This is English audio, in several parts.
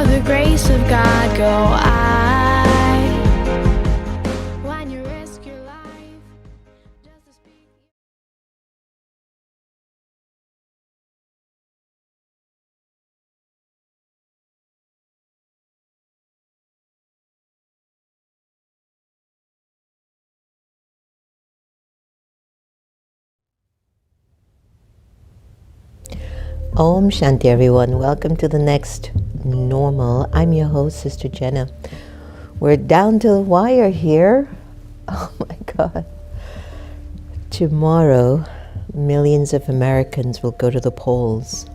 for the grace of God go I. When you risk your life just to speak. Om Shanti, everyone. Welcome to the next normal. I'm your host, Sister Jenna. We're down to the wire here. Oh my God. Tomorrow, millions of Americans will go to the polls.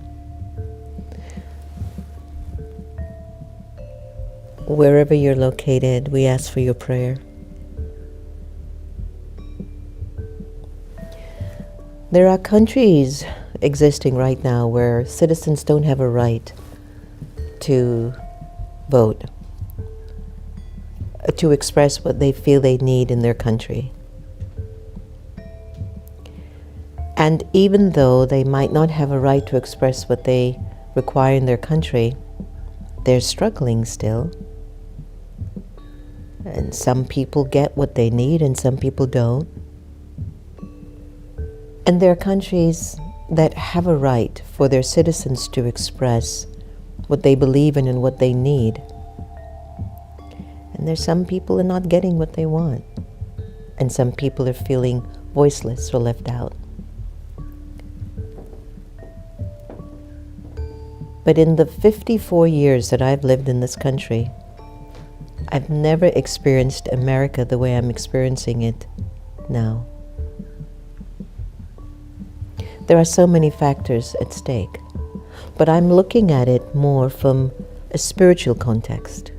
Wherever you're located, we ask for your prayer. There are countries existing right now where citizens don't have a right to vote, to express what they feel they need in their country. And even though they might not have a right to express what they require in their country, they're struggling still. And some people get what they need and some people don't. And there are countries that have a right for their citizens to express what they believe in and what they need. And there's some people who are not getting what they want. And some people are feeling voiceless or left out. But in the 54 years that I've lived in this country, I've never experienced America the way I'm experiencing it now. There are so many factors at stake, but I'm looking at it more from a spiritual context.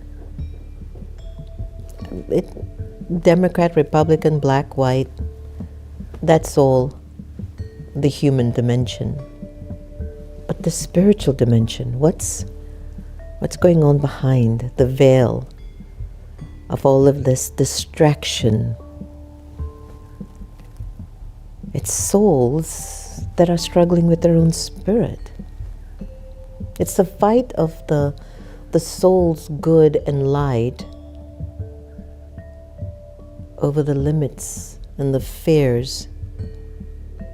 Democrat, Republican, black, white, that's all the human dimension. But the spiritual dimension, what's going on behind the veil of all of this distraction? It's souls that are struggling with their own spirit. It's the fight of the soul's good and light over the limits and the fears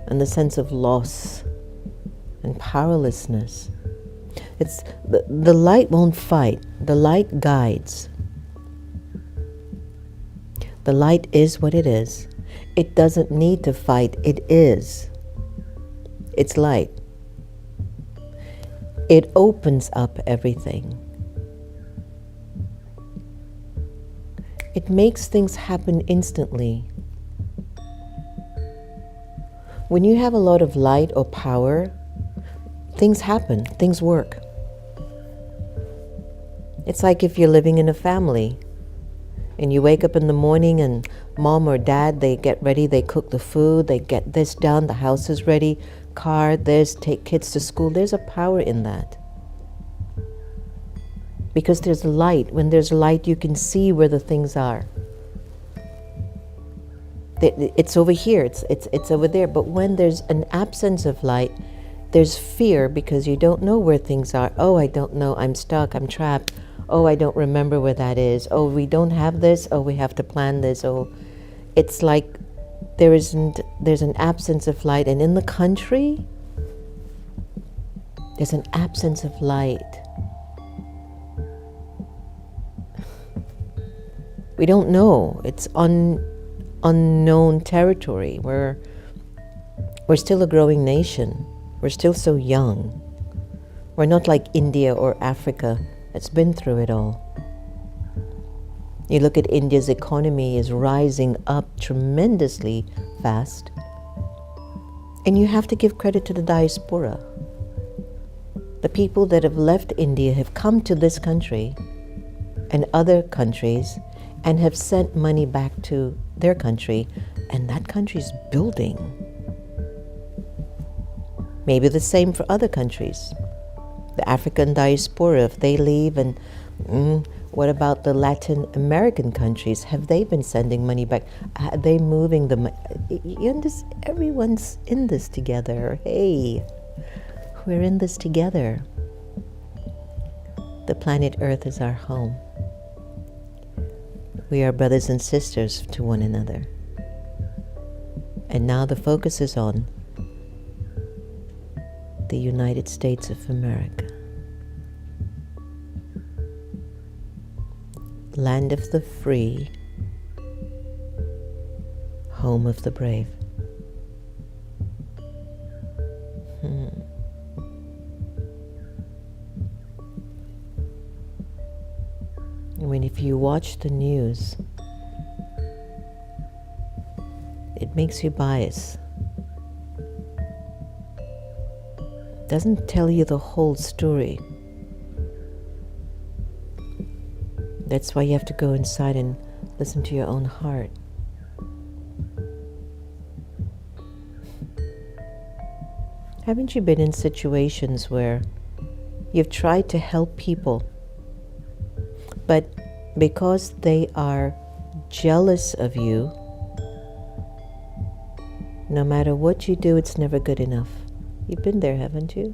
and the sense of loss and powerlessness. It's the light won't fight. The light guides. The light is what it is. It doesn't need to fight. It is. It's light. It opens up everything. It makes things happen instantly. When you have a lot of light or power, things happen, things work. It's like if you're living in a family and you wake up in the morning and mom or dad, they get ready, they cook the food, they get this done, the house is ready, car, this, take kids to school. There's a power in that. Because there's light. When there's light, you can see where the things are. It's over here, it's over there. But when there's an absence of light, there's fear because you don't know where things are. Oh, I don't know, I'm stuck, I'm trapped. Oh, I don't remember where that is. Oh, we don't have this. Oh, we have to plan this. Oh, it's like there's an absence of light. And in the country, there's an absence of light. We don't know. It's unknown territory. We're still a growing nation. We're still so young. We're not like India or Africa that's been through it all. You look at India's economy is rising up tremendously fast. And you have to give credit to the diaspora. The people that have left India have come to this country and other countries and have sent money back to their country, and that country's building. Maybe the same for other countries. The African diaspora, if they leave, and what about the Latin American countries? Have they been sending money back? Are they moving the money? Everyone's in this together. Hey, we're in this together. The planet Earth is our home. We are brothers and sisters to one another. And now the focus is on the United States of America. Land of the free, home of the brave. I mean, if you watch the news, it makes you biased. It doesn't tell you the whole story. That's why you have to go inside and listen to your own heart. Haven't you been in situations where you've tried to help people, but because they are jealous of you, no matter what you do, it's never good enough? You've been there, haven't you?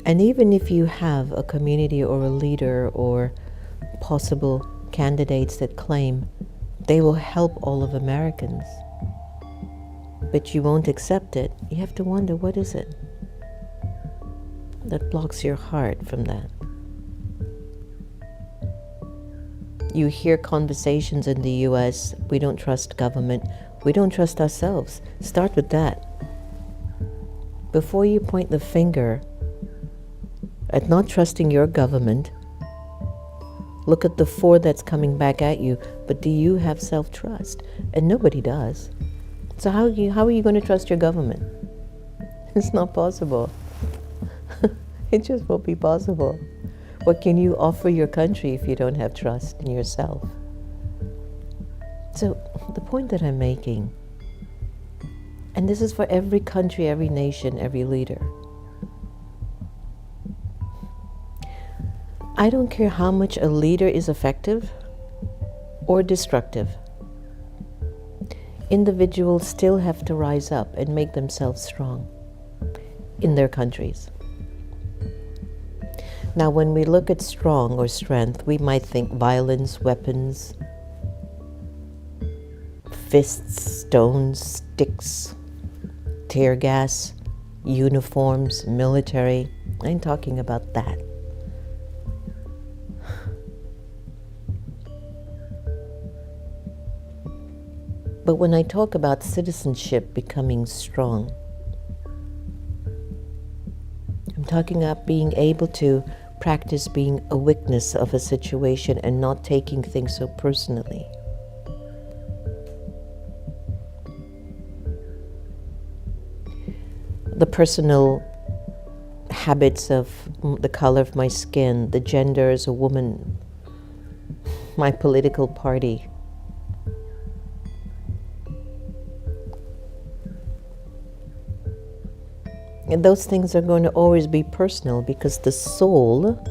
And even if you have a community or a leader or possible candidates that claim they will help all of Americans, but you won't accept it, you have to wonder, what is it that blocks your heart from that? You hear conversations in the US, we don't trust government, we don't trust ourselves. Start with that. Before you point the finger at not trusting your government, look at the 4 that's coming back at you. But do you have self-trust? And nobody does. So how are you going to trust your government? It's not possible. It just won't be possible. What can you offer your country if you don't have trust in yourself? So the point that I'm making, and this is for every country, every nation, every leader, I don't care how much a leader is effective or destructive. Individuals still have to rise up and make themselves strong in their countries. Now, when we look at strong or strength, we might think violence, weapons, fists, stones, sticks, tear gas, uniforms, military. I ain't talking about that. But when I talk about citizenship becoming strong, I'm talking about being able to practice being a witness of a situation and not taking things so personally. The personal habits of the color of my skin, the gender as a woman, my political party. And those things are going to always be personal because the soul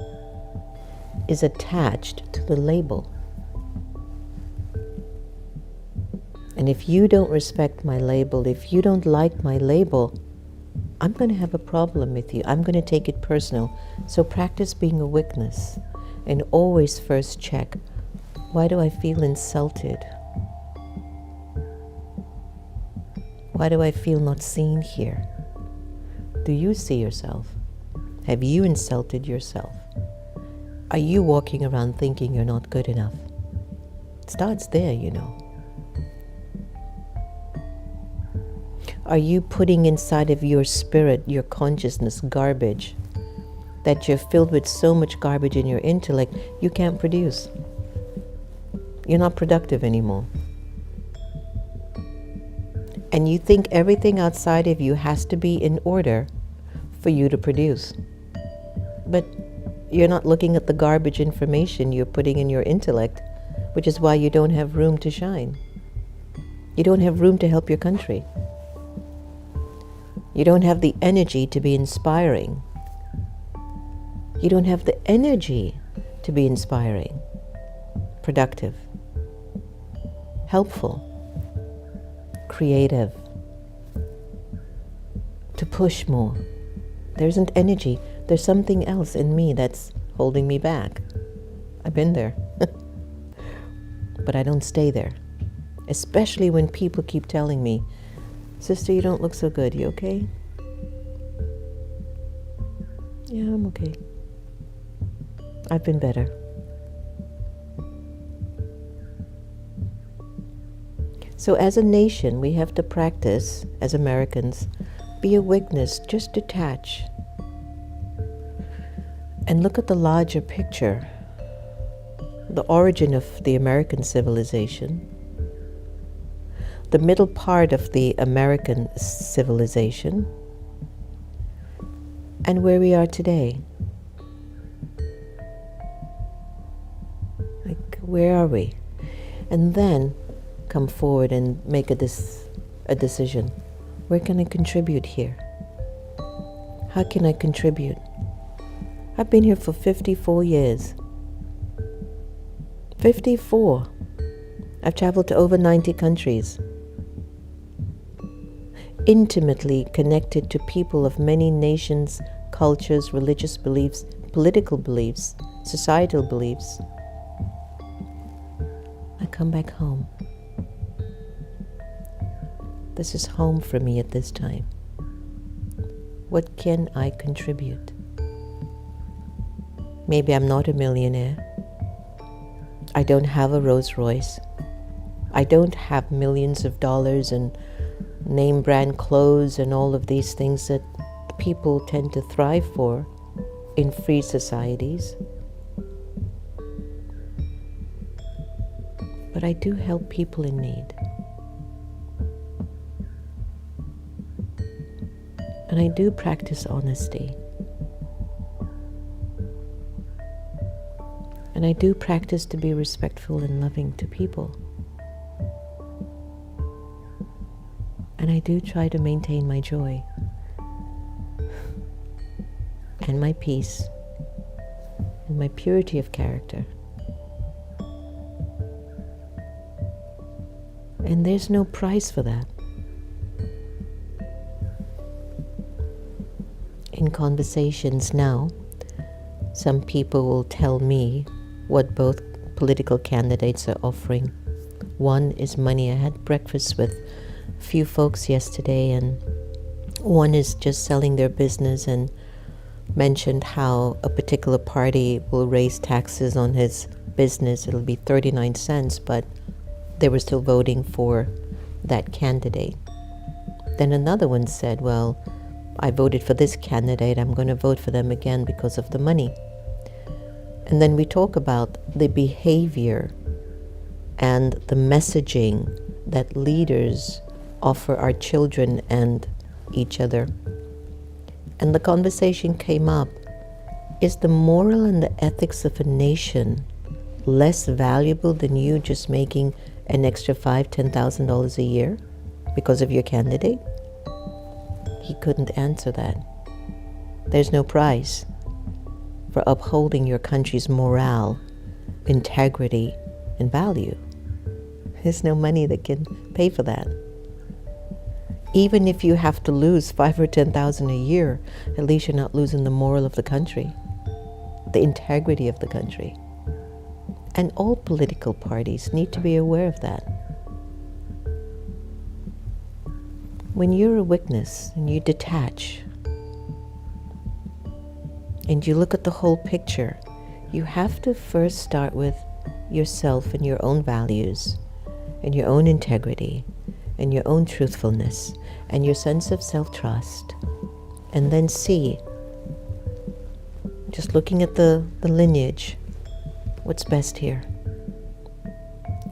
is attached to the label. And if you don't respect my label, if you don't like my label, I'm going to have a problem with you. I'm going to take it personal. So practice being a witness and always first check, why do I feel insulted? Why do I feel not seen here? Do you see yourself? Have you insulted yourself? Are you walking around thinking you're not good enough? It starts there, you know. Are you putting inside of your spirit, your consciousness, garbage, that you're filled with so much garbage in your intellect, you can't produce? You're not productive anymore. And you think everything outside of you has to be in order for you to produce. But you're not looking at the garbage information you're putting in your intellect, which is why you don't have room to shine. You don't have room to help your country. You don't have the energy to be inspiring. You don't have the energy to be inspiring, productive, helpful, creative, to push more. There isn't energy. There's something else in me that's holding me back. I've been there. But I don't stay there. Especially when people keep telling me, "Sister, you don't look so good. You okay?" Yeah, I'm okay. I've been better. So as a nation, we have to practice, as Americans, be a witness, just detach. And look at the larger picture. The origin of the American civilization, the middle part of the American civilization, and where we are today. Like, where are we? And then come forward and make a decision. Where can I contribute here? How can I contribute? I've been here for 54 years. 54. I've traveled to over 90 countries. Intimately connected to people of many nations, cultures, religious beliefs, political beliefs, societal beliefs. I come back home. This is home for me at this time. What can I contribute? Maybe I'm not a millionaire. I don't have a Rolls Royce. I don't have millions of dollars and name brand clothes and all of these things that people tend to thrive for in free societies. But I do help people in need. And I do practice honesty. And I do practice to be respectful and loving to people. And I do try to maintain my joy and my peace and my purity of character. And there's no price for that. In conversations now, some people will tell me what both political candidates are offering. One is money. I had breakfast with a few folks yesterday, and one is just selling their business and mentioned how a particular party will raise taxes on his business. It'll be 39 cents, but they were still voting for that candidate. Then another one said, well, I voted for this candidate. I'm going to vote for them again because of the money. And then we talk about the behavior and the messaging that leaders offer our children and each other. And the conversation came up, is the moral and the ethics of a nation less valuable than you just making an extra $5,000, $10,000 a year because of your candidate? He couldn't answer that. There's no price for upholding your country's morale, integrity, and value. There's no money that can pay for that. Even if you have to lose $5,000 or $10,000 a year, at least you're not losing the moral of the country, the integrity of the country. And all political parties need to be aware of that. When you're a witness and you detach and you look at the whole picture, you have to first start with yourself and your own values and your own integrity and your own truthfulness and your sense of self-trust, and then see, just looking at the lineage, what's best here?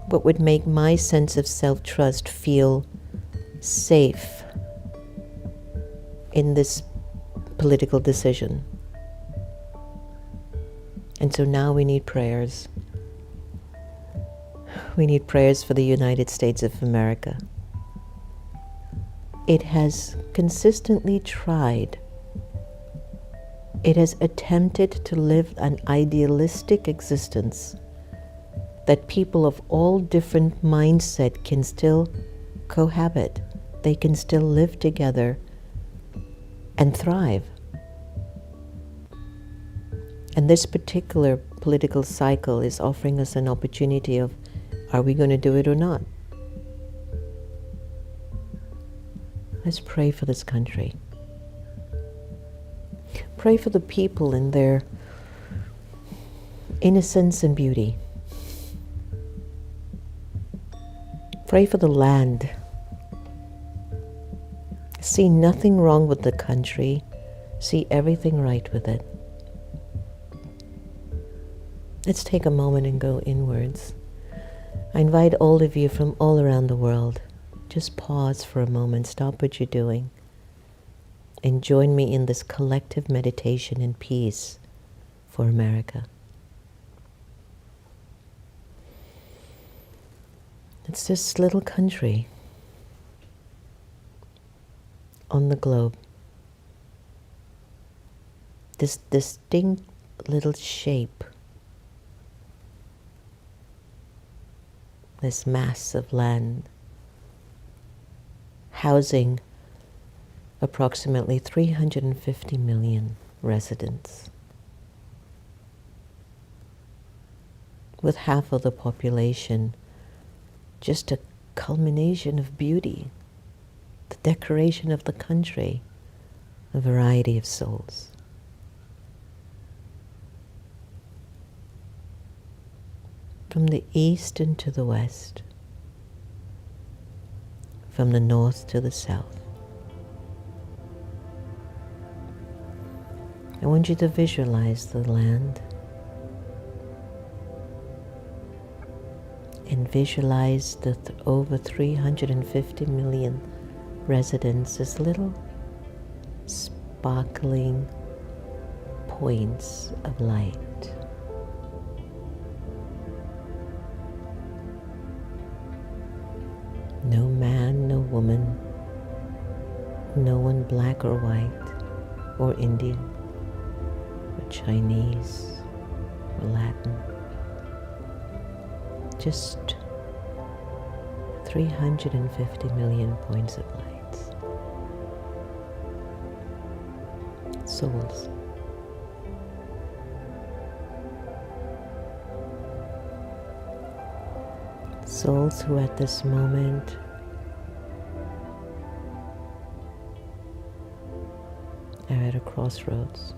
What would make my sense of self-trust feel safe in this political decision? And so now we need prayers. We need prayers for the United States of America. It has consistently tried. It has attempted to live an idealistic existence that people of all different mindset can still cohabit. They can still live together and thrive. And this particular political cycle is offering us an opportunity of, are we going to do it or not? Let's pray for this country. Pray for the people in their innocence and beauty. Pray for the land. See nothing wrong with the country. See everything right with it. Let's take a moment and go inwards. I invite all of you from all around the world, just pause for a moment, stop what you're doing, and join me in this collective meditation in peace for America. It's this little country on the globe, this distinct little shape, this mass of land housing approximately 350 million residents, with half of the population just a culmination of beauty, the decoration of the country, a variety of souls. From the east and to the west, from the north to the south. I want you to visualize the land and visualize the over 350 million residents as little sparkling points of light. No man, no woman, no one black or white, or Indian, or Chinese, or Latin. Just 350 million points of light. Souls. Souls who at this moment are at a crossroads.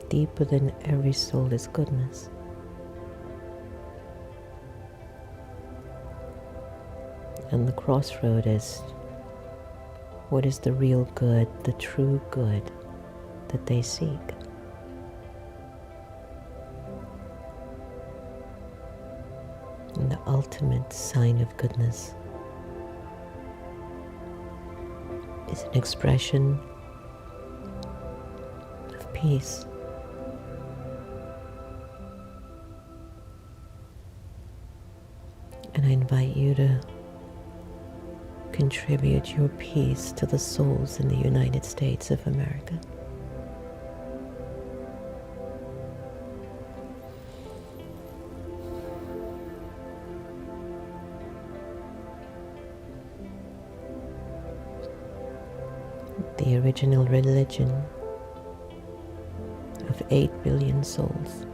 Deeper than every soul is goodness. And the crossroad is, what is the real good, the true good that they seek? And the ultimate sign of goodness is an expression of peace. And I invite you to contribute your peace to the souls in the United States of America. The original religion of 8 billion souls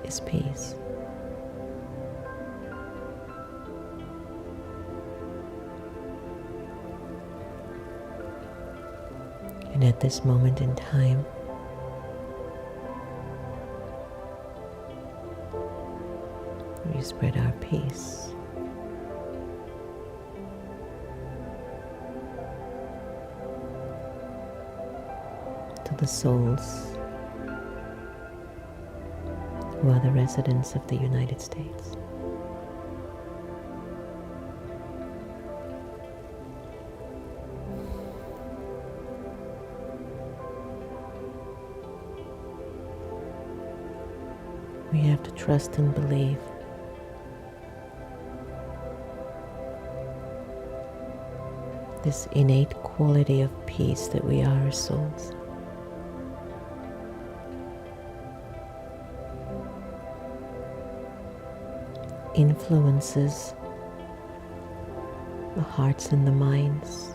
is peace. And at this moment in time, we spread our peace to the souls who are the residents of the United States. We have to trust and believe this innate quality of peace that we are as souls. influences the hearts and the minds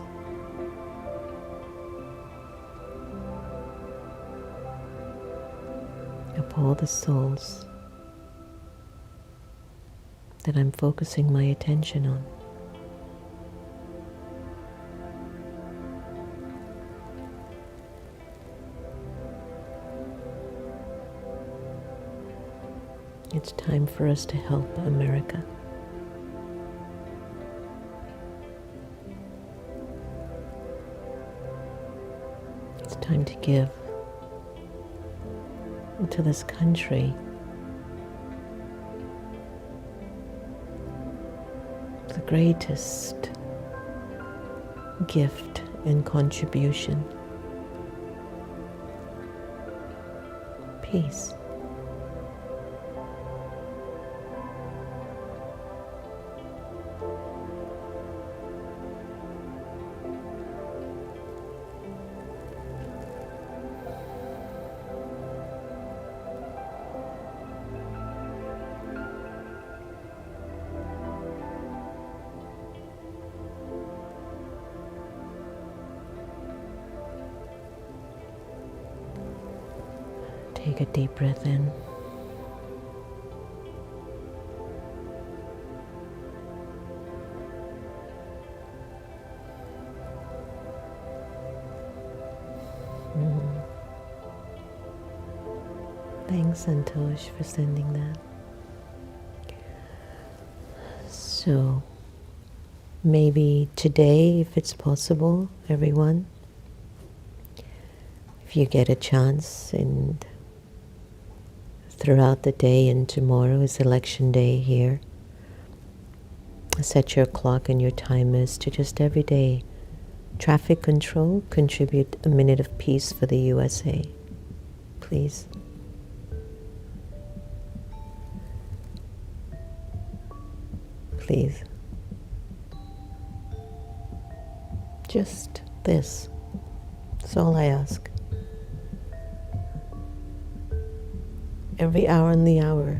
of all the souls that I'm focusing my attention on. It's time for us to help America. It's time to give to this country the greatest gift and contribution: peace. Take a deep breath in. Thanks, Santosh, for sending that. So, maybe today, if it's possible, everyone, if you get a chance, and throughout the day, and tomorrow is election day here, set your clock and your timers to just every day traffic control, contribute a minute of peace for the USA, please. Please. Just this. That's all I ask. Every hour on the hour,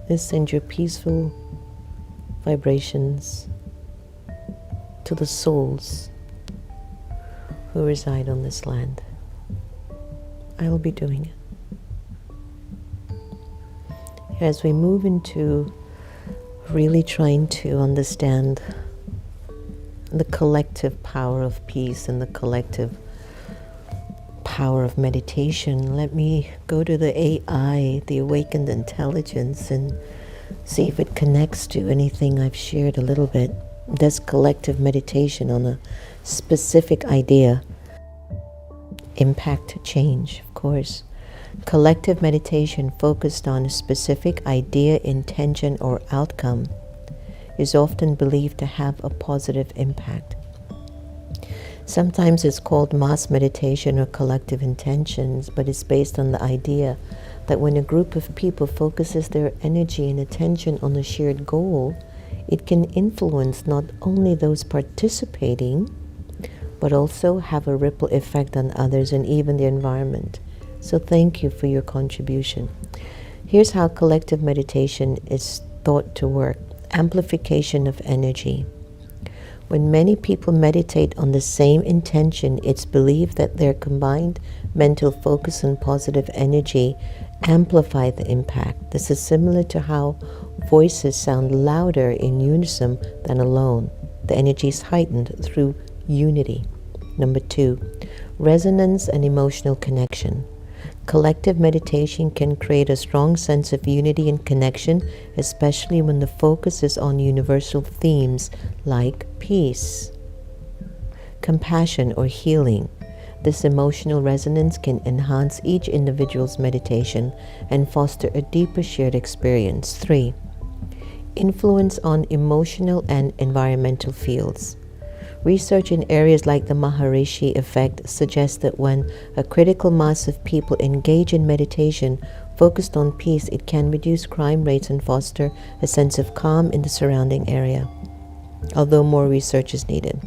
just send your peaceful vibrations to the souls who reside on this land. I will be doing it. As we move into really trying to understand the collective power of peace and the collective power of meditation, let me go to the AI, the awakened intelligence, and see if it connects to anything I've shared a little bit. Does collective meditation on a specific idea impact change? Of course. Collective meditation focused on a specific idea, intention, or outcome is often believed to have a positive impact. Sometimes it's called mass meditation or collective intentions, but it's based on the idea that when a group of people focuses their energy and attention on a shared goal, it can influence not only those participating, but also have a ripple effect on others and even the environment. So thank you for your contribution. Here's how collective meditation is thought to work. Amplification of energy. When many people meditate on the same intention, it's believed that their combined mental focus and positive energy amplify the impact. This is similar to how voices sound louder in unison than alone. The energy is heightened through unity. Number 2, resonance and emotional connection. Collective meditation can create a strong sense of unity and connection, especially when the focus is on universal themes like peace, compassion, or healing. This emotional resonance can enhance each individual's meditation and foster a deeper shared experience. 3, influence on emotional and environmental fields. Research in areas like the Maharishi effect suggests that when a critical mass of people engage in meditation focused on peace, it can reduce crime rates and foster a sense of calm in the surrounding area. Although more research is needed,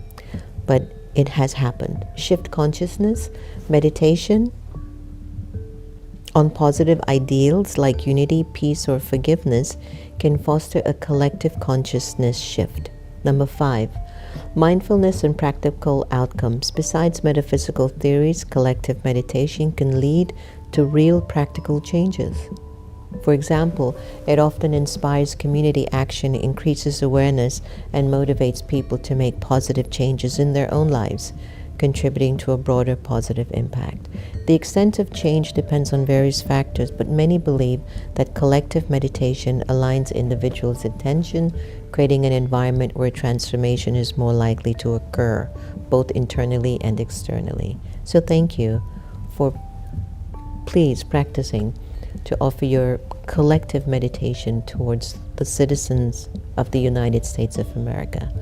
but it has happened. Shift consciousness, meditation on positive ideals like unity, peace, or forgiveness can foster a collective consciousness shift. Number 5, mindfulness and practical outcomes. Besides metaphysical theories, collective meditation can lead to real practical changes. For example, it often inspires community action, increases awareness, and motivates people to make positive changes in their own lives, contributing to a broader positive impact. The extent of change depends on various factors, but many believe that collective meditation aligns individuals' attention, creating an environment where transformation is more likely to occur, both internally and externally. So thank you for please practicing to offer your collective meditation towards the citizens of the United States of America.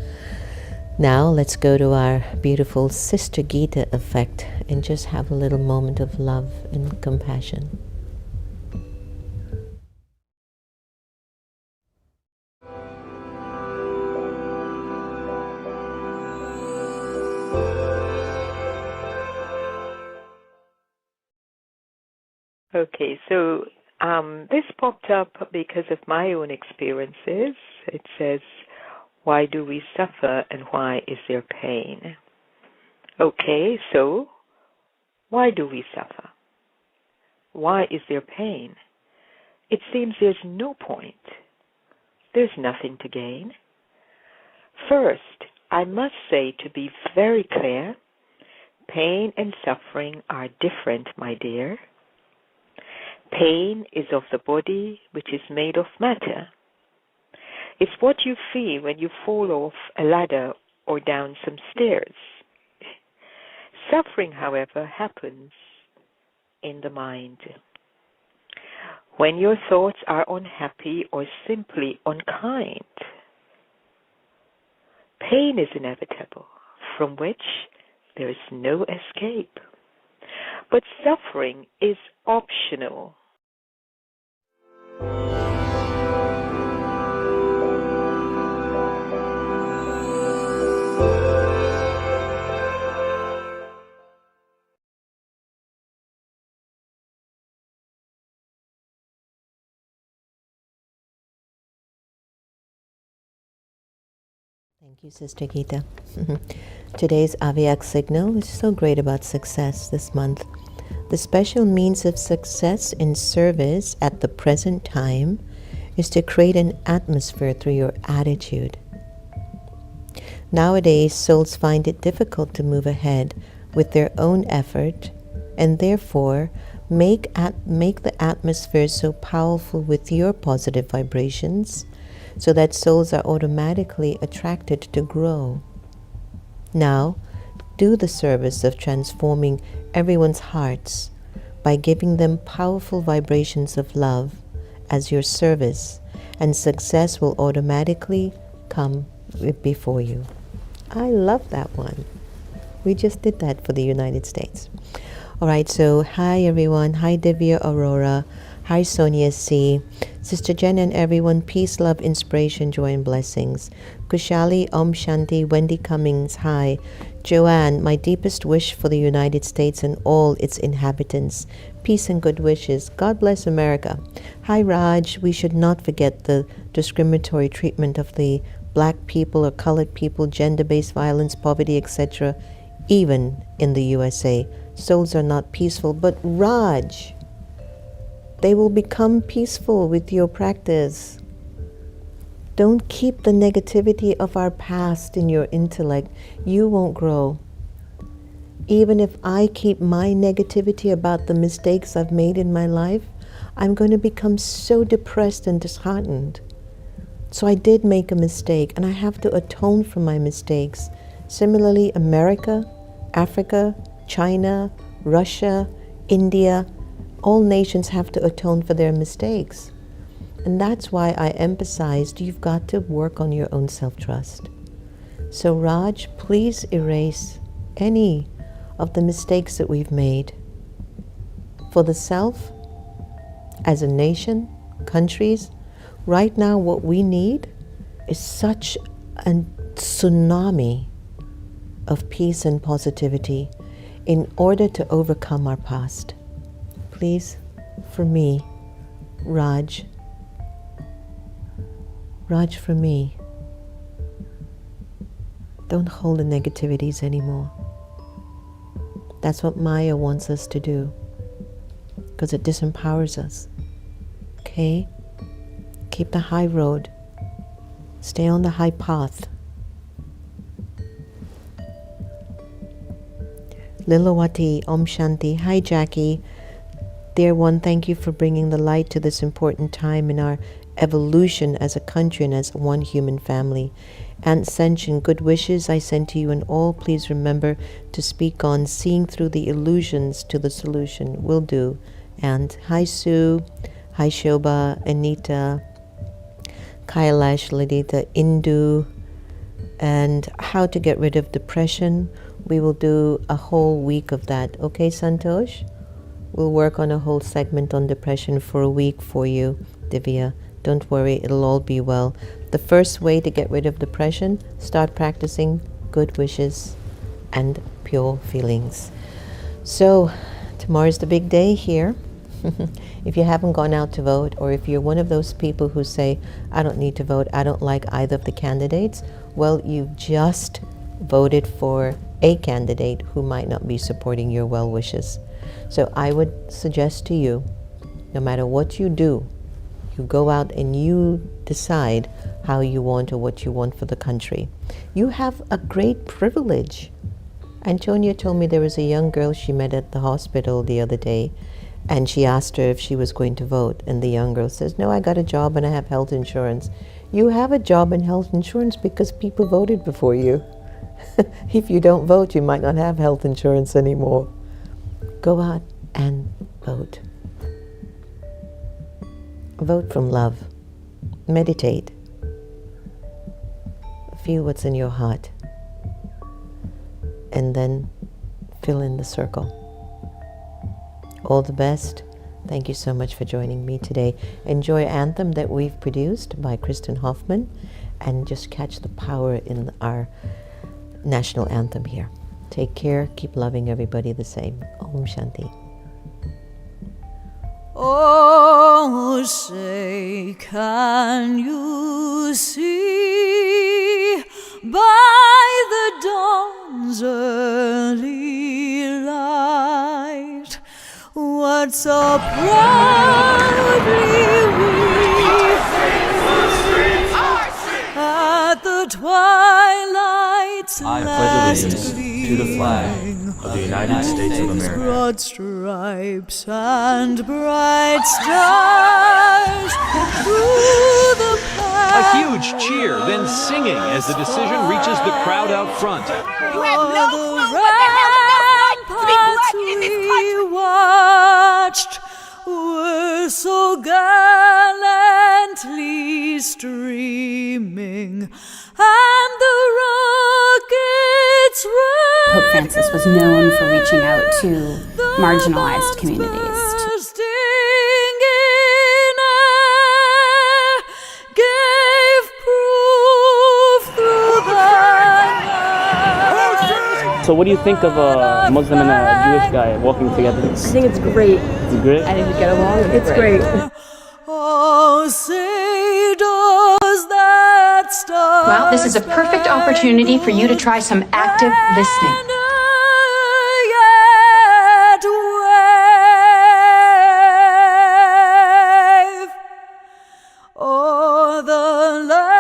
Now let's go to our beautiful Sister Gita effect and just have a little moment of love and compassion. Okay, so this popped up because of my own experiences. It says, why do we suffer and why is there pain? Okay, so why do we suffer? Why is there pain? It seems there's no point. There's nothing to gain. First, I must say, to be very clear, pain and suffering are different, my dear. Pain is of the body, which is made of matter. It's what you feel when you fall off a ladder or down some stairs. Suffering, however, happens in the mind. When your thoughts are unhappy or simply unkind, pain is inevitable, from which there is no escape. But suffering is optional. Thank you, Sister Gita. Today's Avyak signal is so great about success this month. The special means of success in service at the present time is to create an atmosphere through your attitude. Nowadays, souls find it difficult to move ahead with their own effort, and therefore make the atmosphere so powerful with your positive vibrations so that souls are automatically attracted to grow. Now, do the service of transforming everyone's hearts by giving them powerful vibrations of love as your service, and success will automatically come before you. I love that one. We just did that for the United States. All right, so hi everyone. Hi Divya Aurora. Hi Sonia C. Sister Jenna and everyone, peace, love, inspiration, joy, and blessings. Kushali, Om Shanti, Wendy Cummings, hi. Joanne, my deepest wish for the United States and all its inhabitants. Peace and good wishes. God bless America. Hi Raj, we should not forget the discriminatory treatment of the black people or colored people, gender-based violence, poverty, etc., even in the USA. Souls are not peaceful, but Raj, they will become peaceful with your practice. Don't keep the negativity of our past in your intellect. You won't grow. Even if I keep my negativity about the mistakes I've made in my life, I'm going to become so depressed and disheartened. So I did make a mistake, and I have to atone for my mistakes. Similarly, America, Africa, China, Russia, India, all nations have to atone for their mistakes. And that's why I emphasized you've got to work on your own self-trust. So Raj, please erase any of the mistakes that we've made. For the self, as a nation, countries, right now what we need is such a tsunami of peace and positivity in order to overcome our past. Please for me, Raj. Raj, for me. Don't hold the negativities anymore. That's what Maya wants us to do, because it disempowers us. Okay? Keep the high road. Stay on the high path. Lilawati, Om Shanti. Hi, Jackie. Dear one, thank you for bringing the light to this important time in our evolution as a country and as one human family. Aunt Senshin, good wishes I send to you and all. Please remember to speak on seeing through the illusions to the solution. Will do. And hi, Sue. Hi, Shobha, Anita, Kailash, Ladita, Indu. And how to get rid of depression. We will do a whole week of that. Okay, Santosh? We'll work on a whole segment on depression for a week for you, Divya. Don't worry, it'll all be well. The first way to get rid of depression, start practicing good wishes and pure feelings. So, tomorrow's the big day here. If you haven't gone out to vote, or if you're one of those people who say, I don't need to vote, I don't like either of the candidates, well, you've just voted for a candidate who might not be supporting your well wishes. So I would suggest to you, no matter what you do, you go out and you decide how you want or what you want for the country. You have a great privilege. Antonia told me there was a young girl she met at the hospital the other day, and she asked her if she was going to vote, and the young girl says, no, I got a job and I have health insurance. You have a job and health insurance because people voted before you. If you don't vote, you might not have health insurance anymore. Go out and vote. Vote from love. Meditate. Feel what's in your heart. And then fill in the circle. All the best. Thank you so much for joining me today. Enjoy Anthem that we've produced by Kristen Hoffman, and just catch the power in our national anthem here. Take care. Keep loving everybody the same. Om Shanti. Oh, say, can you see by the dawn's early light what so proudly we at the twilight's I pledge last allegiance to the flag of the United States of America, broad stripes and bright stars through the A huge cheer, then singing as the decision reaches the crowd out front. You have no clue what the hell it feels like to be black in this country. Watched were so gallantly streaming, and the rockets Pope Francis was known for reaching out to marginalized communities. bursting in air gave proof through the night. So what do you think of a Muslim and a Jewish guy walking together? I think it's great. It's great? And if you get along, it's great. Oh, say does that star Well, this is a perfect opportunity for you to try some active listening. yet wave o'er the land.